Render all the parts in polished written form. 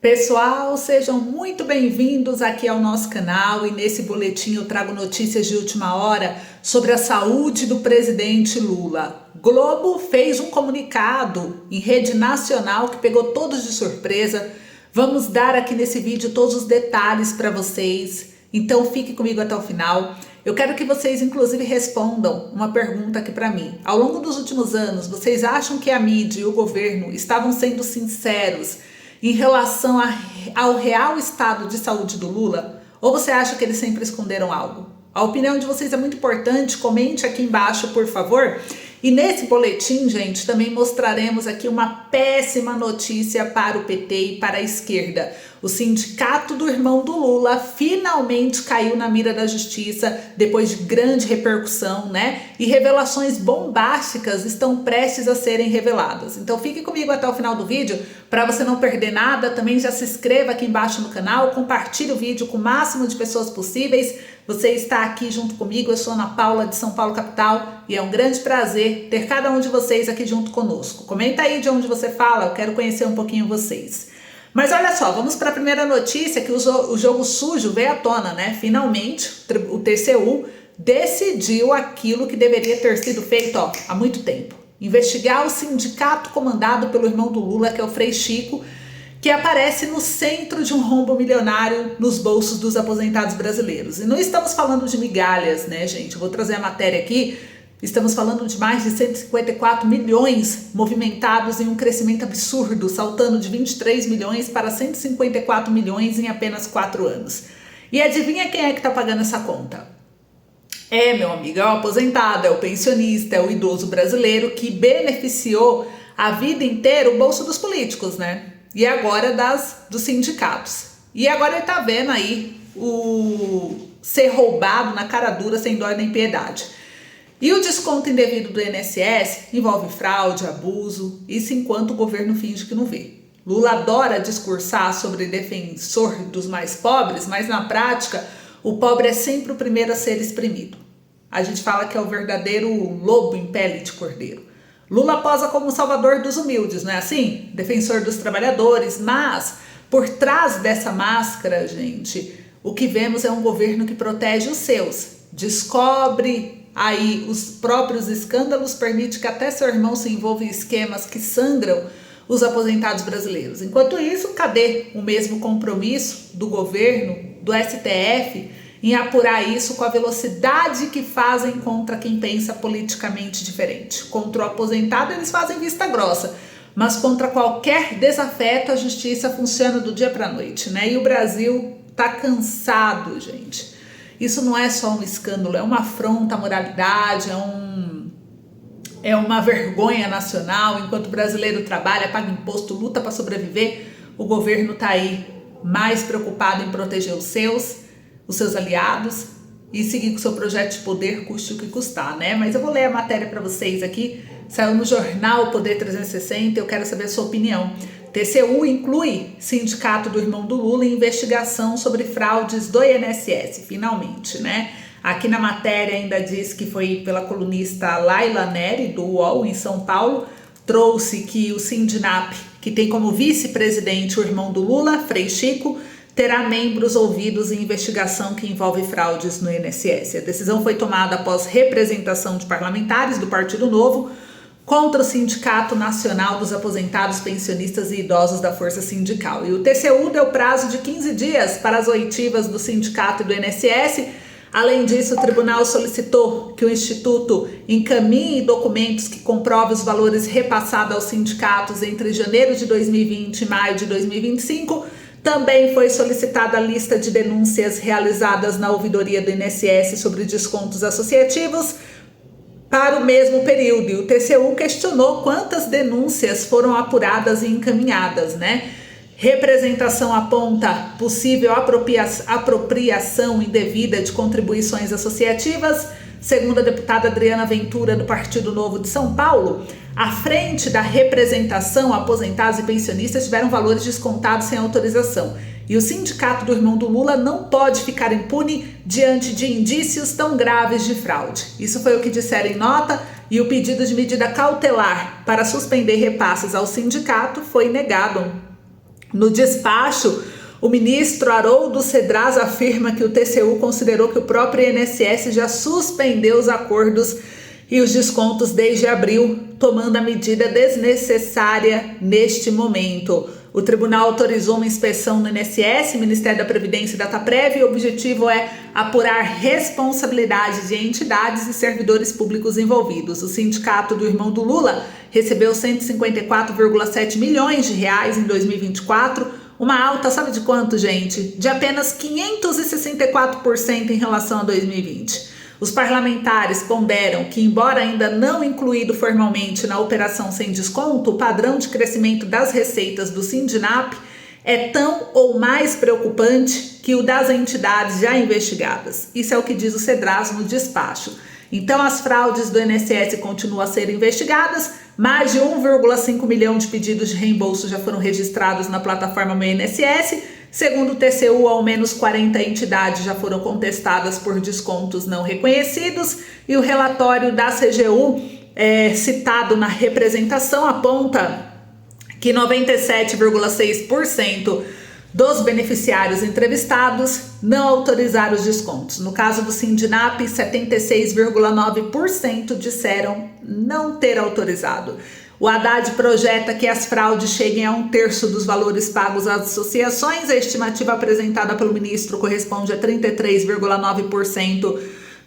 Pessoal, sejam muito bem-vindos aqui ao nosso canal e nesse boletim eu trago notícias de última hora sobre a saúde do presidente Lula. Globo fez um comunicado em rede nacional que pegou todos de surpresa. Vamos dar aqui nesse vídeo todos os detalhes para vocês, então fique comigo até o final. Eu quero que vocês inclusive respondam uma pergunta aqui para mim. Ao longo dos últimos anos, vocês acham que a mídia e o governo estavam sendo sinceros em relação ao real estado de saúde do Lula? Ou você acha que eles sempre esconderam algo? A opinião de vocês é muito importante, comente aqui embaixo, por favor. E nesse boletim, gente, também mostraremos aqui uma péssima notícia para o PT e para a esquerda. O sindicato do irmão do Lula finalmente caiu na mira da justiça depois de grande repercussão, né? E revelações bombásticas estão prestes a serem reveladas. Então fique comigo até o final do vídeo para você não perder nada. Também já se inscreva aqui embaixo no canal, compartilhe o vídeo com o máximo de pessoas possíveis. Você está aqui junto comigo, eu sou Ana Paula de São Paulo capital e é um grande prazer ter cada um de vocês aqui junto conosco. Comenta aí de onde você fala, eu quero conhecer um pouquinho vocês. Mas olha só, vamos para a primeira notícia, que o jogo sujo veio à tona, né? Finalmente, o TCU decidiu aquilo que deveria ter sido feito há muito tempo. Investigar o sindicato comandado pelo irmão do Lula, que é o Frei Chico, que aparece no centro de um rombo milionário nos bolsos dos aposentados brasileiros. E não estamos falando de migalhas, né, gente? Eu vou trazer a matéria aqui. Estamos falando de mais de 154 milhões movimentados em um crescimento absurdo, saltando de 23 milhões para 154 milhões em apenas 4 anos. E adivinha quem é que está pagando essa conta? Meu amigo, é o aposentado, é o pensionista, é o idoso brasileiro que beneficiou a vida inteira o bolso dos políticos, né? E agora dos sindicatos. E agora ele tá vendo aí o ser roubado na cara dura, sem dó nem piedade. E o desconto indevido do INSS envolve fraude, abuso, isso enquanto o governo finge que não vê. Lula adora discursar sobre defensor dos mais pobres, mas na prática o pobre é sempre o primeiro a ser exprimido. A gente fala que é o verdadeiro lobo em pele de cordeiro. Lula posa como salvador dos humildes, não é assim? Defensor dos trabalhadores, mas por trás dessa máscara, gente, o que vemos é um governo que protege os seus, descobre aí os próprios escândalos, permite que até seu irmão se envolva em esquemas que sangram os aposentados brasileiros. Enquanto isso, cadê o mesmo compromisso do governo, do STF, em apurar isso com a velocidade que fazem contra quem pensa politicamente diferente? Contra o aposentado eles fazem vista grossa, mas contra qualquer desafeto a justiça funciona do dia para a noite, né? E o Brasil tá cansado, gente. Isso não é só um escândalo, é uma afronta à moralidade, é uma vergonha nacional. Enquanto o brasileiro trabalha, paga imposto, luta para sobreviver, o governo tá aí mais preocupado em proteger os seus aliados e seguir com o seu projeto de poder, custe o que custar, né? Mas eu vou ler a matéria para vocês aqui, saiu no jornal Poder 360, eu quero saber a sua opinião. TCU inclui sindicato do irmão do Lula em investigação sobre fraudes do INSS, finalmente, né? Aqui na matéria ainda diz que foi pela colunista Laila Neri, do UOL, em São Paulo, trouxe que o Sindinap, que tem como vice-presidente o irmão do Lula, Frei Chico, terá membros ouvidos em investigação que envolve fraudes no INSS. A decisão foi tomada após representação de parlamentares do Partido Novo contra o Sindicato Nacional dos Aposentados, Pensionistas e Idosos da Força Sindical. E o TCU deu prazo de 15 dias para as oitivas do sindicato e do INSS. Além disso, o tribunal solicitou que o Instituto encaminhe documentos que comprovem os valores repassados aos sindicatos entre janeiro de 2020 e maio de 2025. Também foi solicitada a lista de denúncias realizadas na ouvidoria do INSS sobre descontos associativos para o mesmo período. E o TCU questionou quantas denúncias foram apuradas e encaminhadas, né? Representação aponta possível apropriação indevida de contribuições associativas. Segundo a deputada Adriana Ventura, do Partido Novo de São Paulo, à frente da representação, aposentados e pensionistas tiveram valores descontados sem autorização. E o sindicato do irmão do Lula não pode ficar impune diante de indícios tão graves de fraude. Isso foi o que disseram em nota, e o pedido de medida cautelar para suspender repasses ao sindicato foi negado No despacho, o ministro Haroldo Cedras afirma que o TCU considerou que o próprio INSS já suspendeu os acordos e os descontos desde abril, tomando a medida desnecessária neste momento. O tribunal autorizou uma inspeção no INSS, Ministério da Previdência e Dataprev, e o objetivo é apurar responsabilidades de entidades e servidores públicos envolvidos. O sindicato do irmão do Lula recebeu 154,7 milhões de reais em 2024, uma alta, sabe de quanto, gente? De apenas 564% em relação a 2020. Os parlamentares ponderam que, embora ainda não incluído formalmente na operação sem desconto, o padrão de crescimento das receitas do Sindinap é tão ou mais preocupante que o das entidades já investigadas. Isso é o que diz o Cedras no despacho. Então, as fraudes do INSS continuam a ser investigadas. Mais de 1,5 milhão de pedidos de reembolso já foram registrados na plataforma Meu INSS. Segundo o TCU, ao menos 40 entidades já foram contestadas por descontos não reconhecidos. E o relatório da CGU, citado na representação, aponta que 97,6% dos beneficiários entrevistados não autorizaram os descontos. No caso do Sindinap, 76,9% disseram não ter autorizado. O Haddad projeta que as fraudes cheguem a 1/3 dos valores pagos às associações. A estimativa apresentada pelo ministro corresponde a 33,9%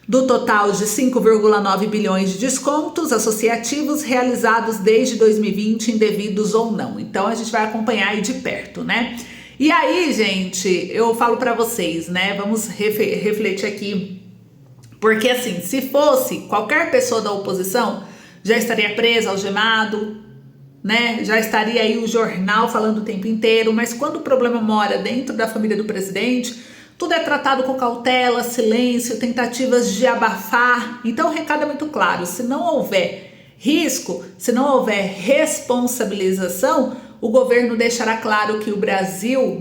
do total de 5,9 bilhões de descontos associativos realizados desde 2020, indevidos ou não. Então a gente vai acompanhar aí de perto, né? E aí, gente, eu falo para vocês, né? Vamos refletir aqui, porque assim, se fosse qualquer pessoa da oposição, já estaria preso, algemado, né? Já estaria aí o jornal falando o tempo inteiro, mas quando o problema mora dentro da família do presidente, tudo é tratado com cautela, silêncio, tentativas de abafar. Então o recado é muito claro: se não houver risco, se não houver responsabilização, o governo deixará claro que no Brasil,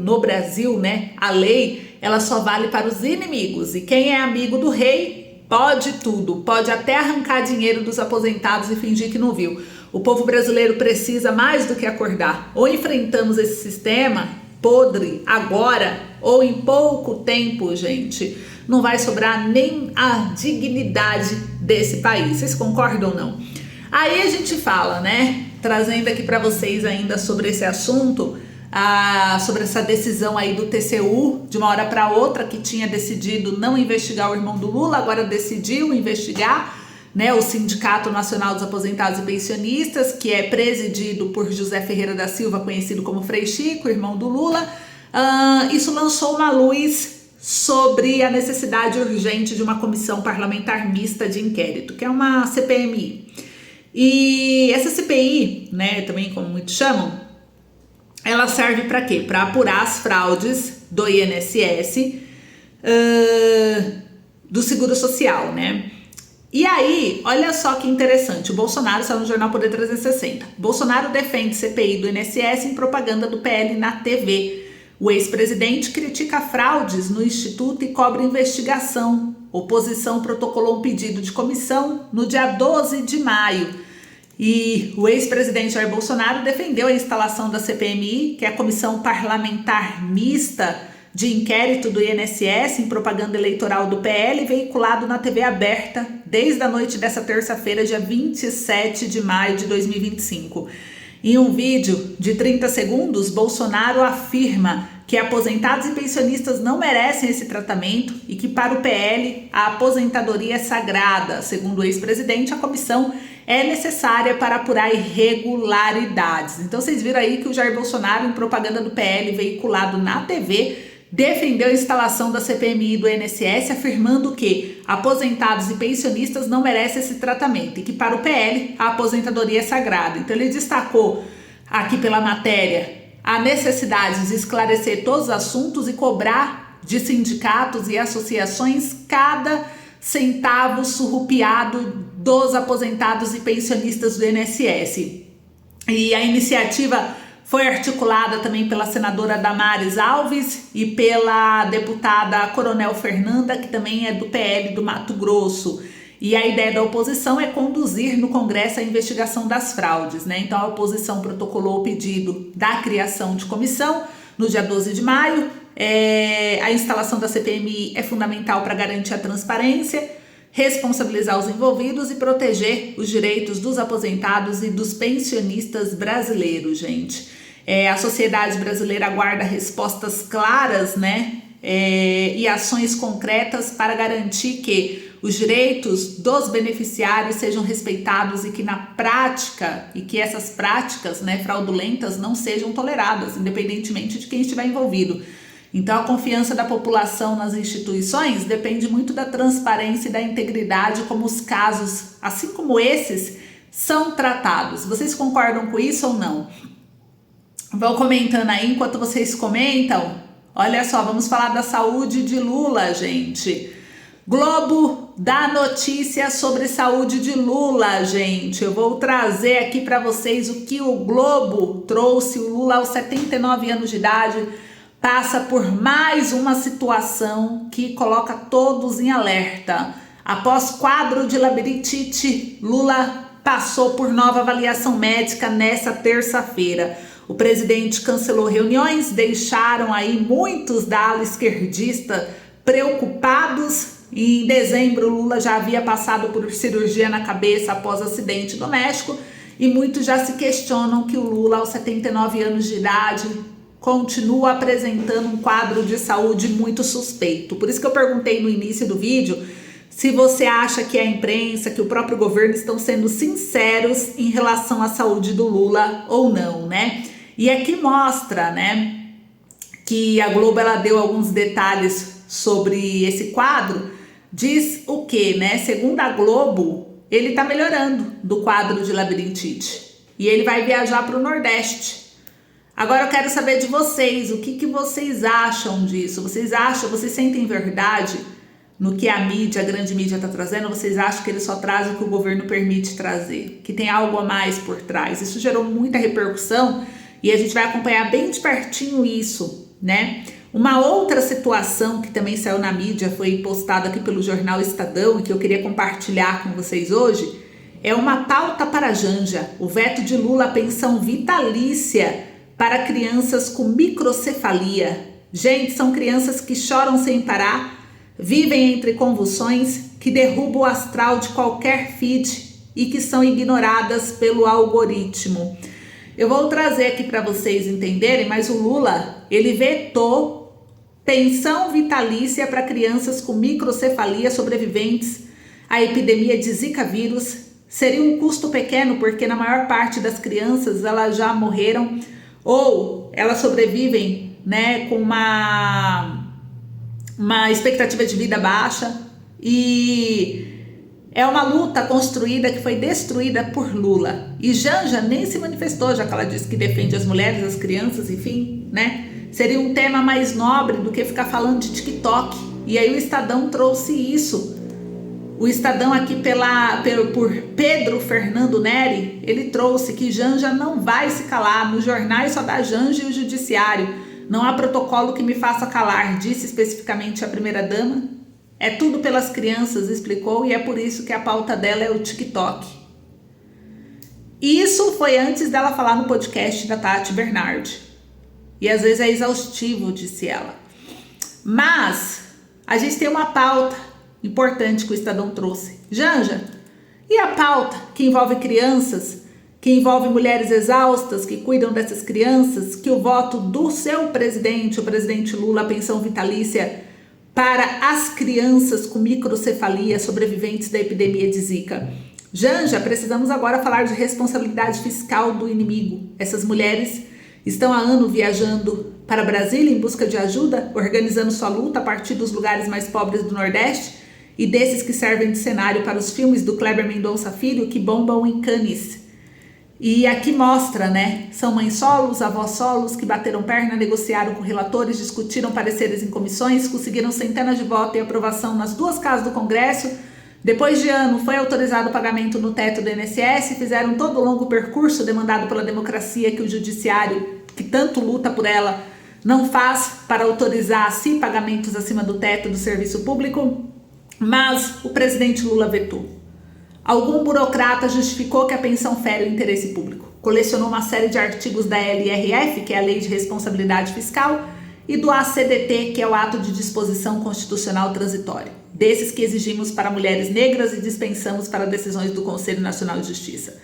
né, a lei, ela só vale para os inimigos. E quem é amigo do rei pode tudo, pode até arrancar dinheiro dos aposentados e fingir que não viu. O povo brasileiro precisa mais do que acordar. Ou enfrentamos esse sistema podre agora, ou em pouco tempo, gente, não vai sobrar nem a dignidade desse país. Vocês concordam ou não? Aí a gente fala, né, trazendo aqui para vocês ainda sobre esse assunto, sobre essa decisão aí do TCU, de uma hora para outra, que tinha decidido não investigar o irmão do Lula, agora decidiu investigar, né, o Sindicato Nacional dos Aposentados e Pensionistas, que é presidido por José Ferreira da Silva, conhecido como Frei Chico, irmão do Lula. Isso lançou uma luz sobre a necessidade urgente de uma comissão parlamentar mista de inquérito, que é uma CPMI. E essa CPI, né, também como muitos chamam, ela serve para quê? Para apurar as fraudes do INSS, do Seguro Social, né? E aí, olha só que interessante, o Bolsonaro saiu no Jornal Poder 360. Bolsonaro defende CPI do INSS em propaganda do PL na TV. O ex-presidente critica fraudes no Instituto e cobra investigação. Oposição protocolou um pedido de comissão no dia 12 de maio. E o ex-presidente Jair Bolsonaro defendeu a instalação da CPMI, que é a Comissão Parlamentar Mista de Inquérito do INSS, em propaganda eleitoral do PL, veiculado na TV aberta desde a noite dessa terça-feira, dia 27 de maio de 2025. Em um vídeo de 30 segundos, Bolsonaro afirma que aposentados e pensionistas não merecem esse tratamento e que, para o PL, a aposentadoria é sagrada. Segundo o ex-presidente, a comissão é necessária para apurar irregularidades. Então, vocês viram aí que o Jair Bolsonaro, em propaganda do PL veiculado na TV, defendeu a instalação da CPMI do INSS, afirmando que aposentados e pensionistas não merecem esse tratamento e que, para o PL, a aposentadoria é sagrada. Então, ele destacou aqui pela matéria a necessidade de esclarecer todos os assuntos e cobrar de sindicatos e associações cada centavo surrupiado dos aposentados e pensionistas do INSS. E a iniciativa foi articulada também pela senadora Damares Alves e pela deputada Coronel Fernanda, que também é do PL do Mato Grosso. E a ideia da oposição é conduzir no Congresso a investigação das fraudes, né? Então a oposição protocolou o pedido da criação de comissão. no dia 12 de maio. A instalação da CPMI é fundamental para garantir a transparência, responsabilizar os envolvidos e proteger os direitos dos aposentados e dos pensionistas brasileiros, gente. A sociedade brasileira aguarda respostas claras, né? E ações concretas para garantir que os direitos dos beneficiários sejam respeitados e que na prática, e que essas práticas, né, fraudulentas não sejam toleradas, independentemente de quem estiver envolvido. Então a confiança da população nas instituições depende muito da transparência e da integridade como os casos, assim como esses, são tratados. Vocês concordam com isso ou não? Vão comentando aí enquanto vocês comentam. Olha só, vamos falar da saúde de Lula, gente. Globo dá notícia sobre saúde de Lula, gente. Eu vou trazer aqui para vocês o que o Globo trouxe. O Lula, aos 79 anos de idade, passa por mais uma situação que coloca todos em alerta. Após quadro de labirintite, Lula passou por nova avaliação médica nessa terça-feira. O presidente cancelou reuniões, deixaram aí muitos da ala esquerdista preocupados. Em dezembro, Lula já havia passado por cirurgia na cabeça após acidente doméstico e muitos já se questionam que o Lula, aos 79 anos de idade, continua apresentando um quadro de saúde muito suspeito. Por isso que eu perguntei no início do vídeo se você acha que a imprensa, que o próprio governo estão sendo sinceros em relação à saúde do Lula ou não, né? E aqui mostra, né, que a Globo ela deu alguns detalhes sobre esse quadro. Diz o quê, né? Segundo a Globo, ele tá melhorando do quadro de labirintite e ele vai viajar para o Nordeste. Agora eu quero saber de vocês, o que vocês acham disso? Vocês sentem verdade no que a mídia, a grande mídia está trazendo? Ou vocês acham que ele só traz o que o governo permite trazer? Que tem algo a mais por trás? Isso gerou muita repercussão e a gente vai acompanhar bem de pertinho isso, né? Uma outra situação que também saiu na mídia, foi postada aqui pelo jornal Estadão e que eu queria compartilhar com vocês hoje, é uma pauta para a Janja, o veto de Lula à pensão vitalícia para crianças com microcefalia. Gente, são crianças que choram sem parar, vivem entre convulsões, que derrubam o astral de qualquer feed e que são ignoradas pelo algoritmo. Eu vou trazer aqui para vocês entenderem, mas o Lula, ele vetou pensão vitalícia para crianças com microcefalia sobreviventes à epidemia de Zika vírus. Seria um custo pequeno, porque na maior parte das crianças elas já morreram ou elas sobrevivem, né, com uma expectativa de vida baixa, e é uma luta construída que foi destruída por Lula. E Janja nem se manifestou, já que ela disse que defende as mulheres, as crianças, enfim, né? Seria um tema mais nobre do que ficar falando de TikTok. E aí o Estadão trouxe isso. O Estadão aqui por Pedro Fernando Neri, ele trouxe que Janja não vai se calar. Nos jornais só dá Janja e o judiciário. Não há protocolo que me faça calar, disse especificamente a primeira-dama. É tudo pelas crianças, explicou, e é por isso que a pauta dela é o TikTok. Isso foi antes dela falar no podcast da Tati Bernardi. E às vezes é exaustivo, disse ela. Mas a gente tem uma pauta importante que o Estadão trouxe. Janja, e a pauta que envolve crianças, que envolve mulheres exaustas que cuidam dessas crianças, que o voto do seu presidente, o presidente Lula, a pensão vitalícia para as crianças com microcefalia sobreviventes da epidemia de Zika. Janja, precisamos agora falar de responsabilidade fiscal do inimigo. Essas mulheres estão há anos viajando para Brasília em busca de ajuda, organizando sua luta a partir dos lugares mais pobres do Nordeste e desses que servem de cenário para os filmes do Kleber Mendonça Filho que bombam em Cannes. E aqui mostra, né? São mães solos, avós solos que bateram perna, negociaram com relatores, discutiram pareceres em comissões, conseguiram centenas de votos e aprovação nas duas casas do Congresso. Depois de ano, foi autorizado o pagamento no teto do INSS, fizeram todo o longo percurso demandado pela democracia que o judiciário, que tanto luta por ela, não faz para autorizar assim pagamentos acima do teto do serviço público, mas o presidente Lula vetou. Algum burocrata justificou que a pensão fere o interesse público. colecionou uma série de artigos da LRF, que é a Lei de Responsabilidade Fiscal, e do ACDT, que é o Ato de Disposição Constitucional Transitório, desses que exigimos para mulheres negras e dispensamos para decisões do Conselho Nacional de Justiça.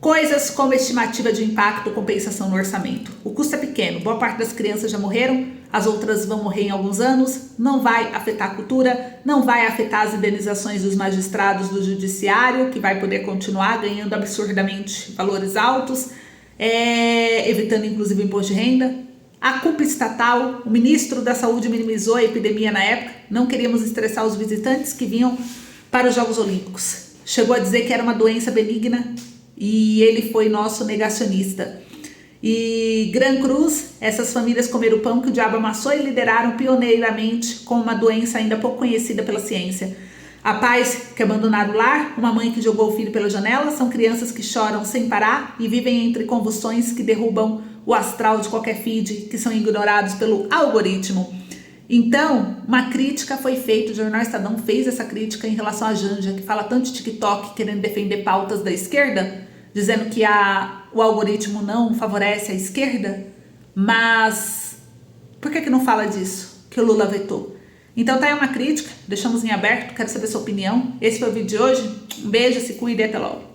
Coisas como estimativa de impacto ou compensação no orçamento. O custo é pequeno, boa parte das crianças já morreram, as outras vão morrer em alguns anos, não vai afetar a cultura, não vai afetar as indenizações dos magistrados do judiciário, que vai poder continuar ganhando absurdamente valores altos, evitando inclusive o imposto de renda. A culpa estatal, o ministro da Saúde minimizou a epidemia na época, não queríamos estressar os visitantes que vinham para os Jogos Olímpicos. Chegou a dizer que era uma doença benigna e ele foi nosso negacionista. E Gran Cruz, essas famílias comeram o pão que o diabo amassou e lideraram pioneiramente com uma doença ainda pouco conhecida pela ciência. A pais que abandonaram o lar, uma mãe que jogou o filho pela janela, são crianças que choram sem parar e vivem entre convulsões que derrubam o astral de qualquer feed, que são ignorados pelo algoritmo. Então, uma crítica foi feita, o Jornal Estadão fez essa crítica em relação à Janja, que fala tanto de TikTok querendo defender pautas da esquerda, dizendo que o algoritmo não favorece a esquerda, mas por que não fala disso, que o Lula vetou? Então tá aí uma crítica, deixamos em aberto, quero saber sua opinião. Esse foi o vídeo de hoje, um beijo, se cuide e até logo.